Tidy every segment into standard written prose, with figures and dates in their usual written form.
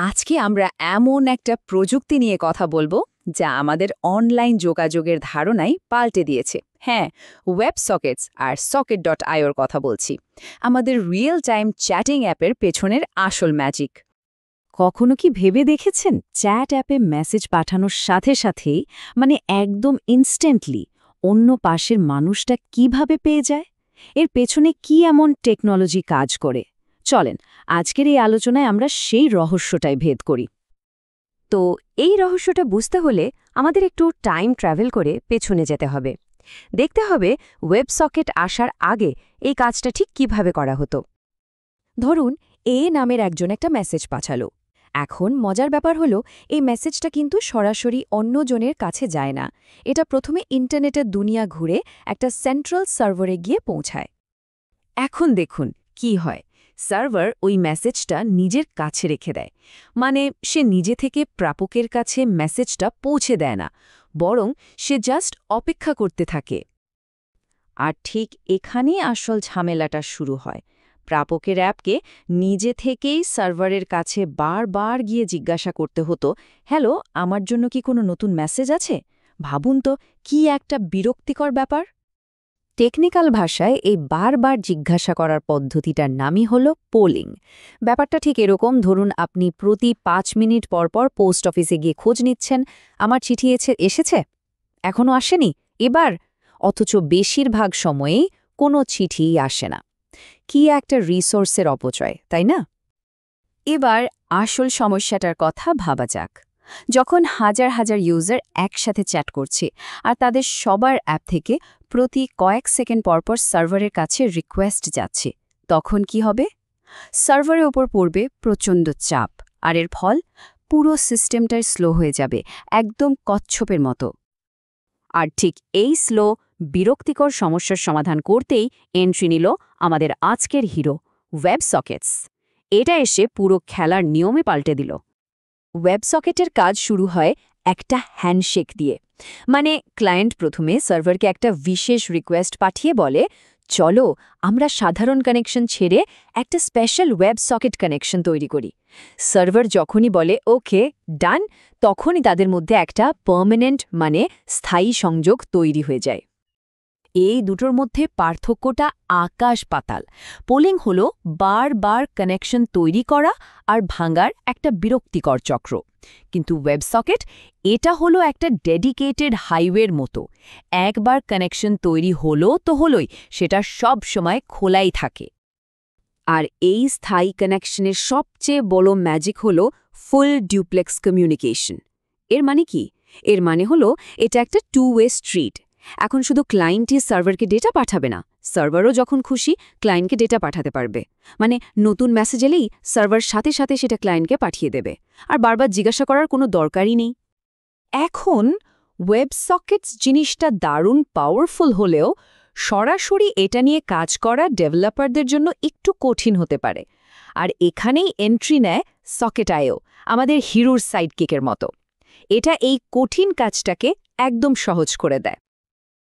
আজকে আমরা এমন একটা প্রযুক্তি নিয়ে কথা বলবো যা আমাদের অনলাইন যোগাযোগের ধারণাই পাল্টে দিয়েছে। হ্যাঁ, ওয়েব সকেটস আর সকেট.ioর কথা বলছি। আমাদের রিয়েল টাইম চ্যাটিং অ্যাপের পেছনের আসল ম্যাজিক। কখনো কি ভেবে দেখেছেন চ্যাট অ্যাপে মেসেজ পাঠানোর সাথে সাথেই একদম ইনস্ট্যান্টলি অন্য পাশের মানুষটা কিভাবে পেয়ে যায়? এর পেছনে কি এমন টেকনোলজি কাজ করে? চলেন আজকের এই আলোচনায় আমরা সেই রহস্যটাই ভেদ করি। তো এই রহস্যটা বুঝতে হলে আমাদের একটু টাইম ট্রাভেল করে পেছনে যেতে হবে। দেখতে হবে ওয়েব সকেট আসার আগে এই কাজটা ঠিক কিভাবে করা হতো। ধরুন নামের একজন একটা মেসেজ পাঠালো। এখন মজার ব্যাপার হলো এই মেসেজটা কিন্তু সরাসরি অন্যজনের কাছে যায় না। এটা প্রথমে ইন্টারনেটের দুনিয়া ঘুরে একটা সেন্ট্রাল সার্ভারে গিয়ে পৌঁছায়। এখন দেখুন কি হয়। সার্ভার ওই মেসেজটা নিজের কাছে রেখে দেয়। সে নিজে থেকে প্রাপকের কাছে মেসেজটা পৌঁছে দেয় না, বরং সে জাস্ট অপেক্ষা করতে থাকে। আর ঠিক এখানেই আসল ঝামেলাটা শুরু হয়। প্রাপকের অ্যাপকে নিজে থেকেই সার্ভারের কাছে বারবার গিয়ে জিজ্ঞাসা করতে হতো, হ্যালো, আমার জন্য কি কোনো নতুন মেসেজ আছে? ভাবুন তো, কি একটা বিরক্তিকর ব্যাপার। টেকনিক্যাল ভাষায় এই বারবার জিজ্ঞাসা করার পদ্ধতিটার নামই হল পোলিং। ব্যাপারটা ঠিক এরকম, ধরুন আপনি প্রতি 5 মিনিট পরপর পোস্ট অফিসে গিয়ে খোঁজ নিচ্ছেন, আমার চিঠি এসেছে, এখনও আসেনি, এবার। অথচ বেশিরভাগ সময়েই কোনো চিঠিই আসে না। কি একটা রিসোর্সের অপচয়, তাই না? এবার আসল সমস্যাটার কথা ভাবা যাক। যখন হাজার হাজার ইউজার একসাথে চ্যাট করছে আর তাদের সবার অ্যাপ থেকে প্রতি কয়েক সেকেন্ড পরপর সার্ভারের কাছে রিকোয়েস্ট যাচ্ছে, তখন কি হবে? সার্ভারের ওপর পড়বে প্রচণ্ড চাপ, আর এর ফল পুরো সিস্টেমটাই স্লো হয়ে যাবে, একদম কচ্ছপের মতো। আর ঠিক এই স্লো, বিরক্তিকর সমস্যার সমাধান করতেই এন্ট্রি নিল আমাদের আজকের হিরো, ওয়েব সকেটস। এটা এসে পুরো খেলার নিয়মে পাল্টে দিল। ওয়েব সকেটের কাজ শুরু হয় একটা হ্যান্ডশেক দিয়ে। ক্লায়েন্ট প্রথমে সার্ভারকে একটা বিশেষ রিকোয়েস্ট পাঠিয়ে বলে, চলো আমরা সাধারণ কানেকশন ছেড়ে একটা স্পেশাল ওয়েব সকেট কানেকশন তৈরি করি। সার্ভার যখনই বলে ওকে ডান, তখনই তাদের মধ্যে একটা পার্মানেন্ট স্থায়ী সংযোগ তৈরি হয়ে যায়। এই দুটোর মধ্যে পার্থক্যটা আকাশ পাতাল। পোলিং হলো বারবার কানেকশন তৈরি করা আর ভাঙার একটা বিরক্তিকর চক্র, কিন্তু ওয়েব সকেট এটা হলো একটা ডেডিকেটেড হাইওয়ের মতো। একবার কানেকশন তৈরি হলো তো হলোই, সেটা সব সময় খোলাই থাকে। আর এই স্থায়ী কানেকশনের সবচেয়ে বড় ম্যাজিক হলো ফুল ডুপ্লেক্স কমিউনিকেশন। এর মানে কি? এর মানে হলো এটা একটা টু ওয়ে স্ট্রিট। এখন শুধু ক্লায়েন্টই সার্ভারকে ডেটা পাঠাবে না, সার্ভারও যখন খুশি ক্লায়েন্টকে ডেটা পাঠাতে পারবে। নতুন মেসেজ এলেই সার্ভার সাথে সাথে সেটা ক্লায়েন্টকে পাঠিয়ে দেবে, আর বারবার জিজ্ঞাসা করার কোনো দরকারই নেই। এখন ওয়েব সকেটস জিনিসটা দারুণ পাওয়ারফুল হলেও সরাসরি এটা নিয়ে কাজ করা ডেভেলপারদের জন্য একটু কঠিন হতে পারে। আর এখানেই এন্ট্রি নেয় সকেট.io, আমাদের হিরোর সাইডকিকের মতো। এটা এই কঠিন কাজটাকে একদম সহজ করে দেয়।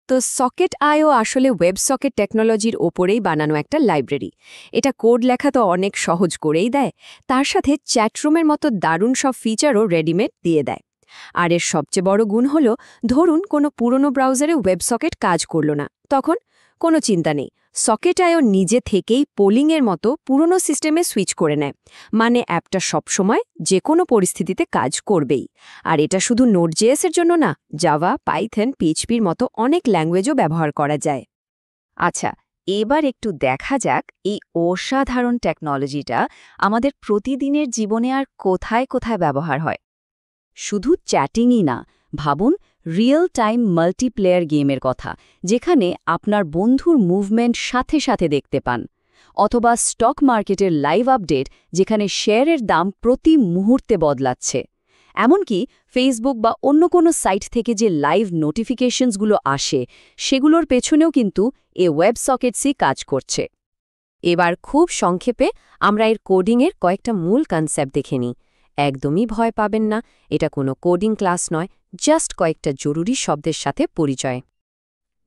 তো সকেট.io আসলে ওয়েব সকেট টেকনোলজির ওপরেই বানানো একটা লাইব্রেরি। এটা কোড লেখা তো অনেক সহজ করেই দেয়, তার সাথে চ্যাটরুমের মতো দারুণ সব ফিচারও রেডিমেড দিয়ে দেয়। আর এর সবচেয়ে বড় গুণ হলো, ধরুন কোনো পুরনো ব্রাউজারে ওয়েব সকেট কাজ করল না, তখন কোনো চিন্তা নেই, সকেট.io নিজে থেকেই পোলিংয়ের মতো পুরনো সিস্টেমে সুইচ করে নেয়। অ্যাপটা সবসময় যে কোনো পরিস্থিতিতে কাজ করবেই। আর এটা শুধু নোড.js এর জন্য না, জাভা, পাইথন, পিএইচপির মতো অনেক ল্যাঙ্গুয়েজও ব্যবহার করা যায়। আচ্ছা, এবার একটু দেখা যাক এই অসাধারণ টেকনোলজিটা আমাদের প্রতিদিনের জীবনে আর কোথায় কোথায় ব্যবহার হয়। শুধু চ্যাটিংই না, ভাবুন রিয়েল টাইম মাল্টিপ্লেয়ার গেমের কথা, যেখানে আপনার বন্ধুর মুভমেন্ট সাথে সাথে দেখতে পান। অথবা স্টক মার্কেটের লাইভ আপডেট, যেখানে শেয়ারের দাম প্রতি মুহূর্তে বদলাচ্ছে। এমনকি ফেসবুক বা অন্য কোনো সাইট থেকে যে লাইভ নোটিফিকেশনসগুলো আসে, সেগুলোর পেছনেও কিন্তু এ ওয়েব সকেটসই কাজ করছে। এবার খুব সংক্ষেপে আমরা এর কোডিংয়ের কয়েকটা মূল কনসেপ্ট দেখে নিই। একদমই ভয় পাবেন না, এটা কোনো কোডিং ক্লাস নয়, জাস্ট কয়েকটা জরুরি শব্দের সাথে পরিচয়।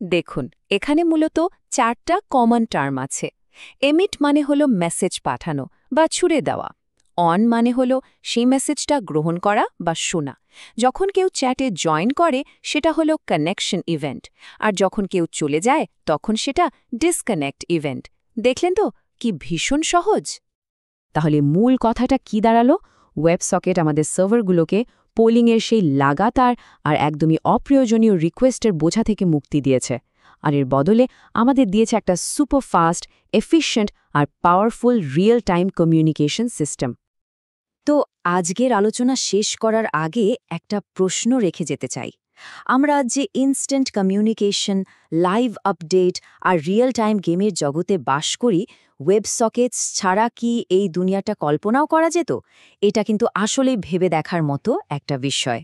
দেখুন, এখানে মূলত 4টা কমন টার্ম আছে। এমিট হলো মেসেজ পাঠানো বা ছুড়ে দেওয়া। অন মানে হলো সেই মেসেজটা গ্রহণ করা বা শোনা। যখন কেউ চ্যাটে জয়েন করে সেটা হলো কানেকশন ইভেন্ট, আর যখন কেউ চলে যায় তখন সেটা ডিসকানেক্ট ইভেন্ট। দেখলেন তো কি ভীষণ সহজ। তাহলে মূল কথাটা কি দাঁড়ালো? ওয়েবসকেট আমাদের সার্ভারগুলোকে পোলিংয়ের সেই লাগাতার আর একদমই অপ্রয়োজনীয় রিকোয়েস্টের বোঝা থেকে মুক্তি দিয়েছে, আর এর বদলে আমাদের দিয়েছে একটা সুপার ফাস্ট, এফিশিয়েন্ট আর powerful real time communication system. তো আজকের আলোচনা শেষ করার আগে একটা প্রশ্ন রেখে যেতে চাই। আমরা যে ইনস্ট্যান্ট কমিউনিকেশন, লাইভ আপডেট আর রিয়েল টাইম গেমের জগতে বাস করি, ওয়েবসকেটস ছাড়া কি এই দুনিয়াটা কল্পনাও করা যেত? এটা কিন্তু আসলেই ভেবে দেখার মতো একটা বিষয়।